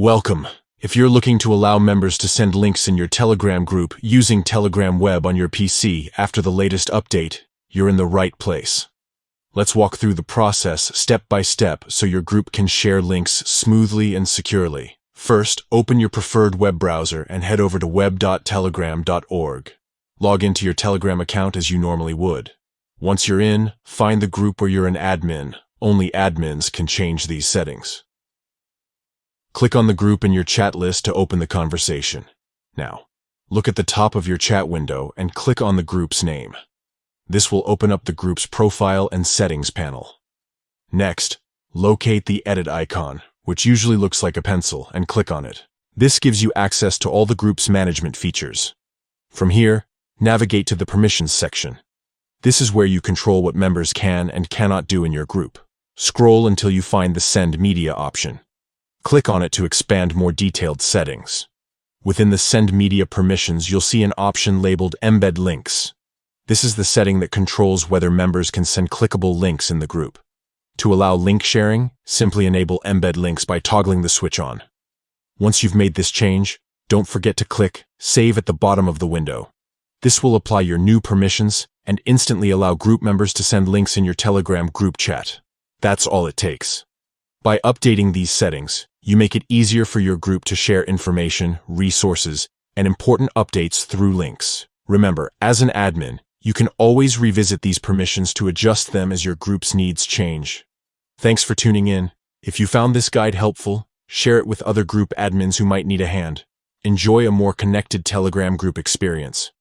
Welcome. If you're looking to allow members to send links in your Telegram group using Telegram Web on your PC after the latest update, you're in the right place. Let's walk through the process step by step so your group can share links smoothly and securely. First, open your preferred web browser and head over to web.telegram.org. Log into your Telegram account as you normally would. Once you're in, find the group where you're an admin. Only admins can change these settings. Click on the group in your chat list to open the conversation. Now, look at the top of your chat window and click on the group's name. This will open up the group's profile and settings panel. Next, locate the edit icon, which usually looks like a pencil, and click on it. This gives you access to all the group's management features. From here, navigate to the permissions section. This is where you control what members can and cannot do in your group. Scroll until you find the Send Media option. Click on it to expand more detailed settings. Within the Send Media permissions, you'll see an option labeled Embed Links. This is the setting that controls whether members can send clickable links in the group. To allow link sharing, simply enable Embed Links by toggling the switch on. Once you've made this change, don't forget to click Save at the bottom of the window. This will apply your new permissions and instantly allow group members to send links in your Telegram group chat. That's all it takes. By updating these settings, you make it easier for your group to share information, resources, and important updates through links. Remember, as an admin, you can always revisit these permissions to adjust them as your group's needs change. Thanks for tuning in. If you found this guide helpful, share it with other group admins who might need a hand. Enjoy a more connected Telegram group experience.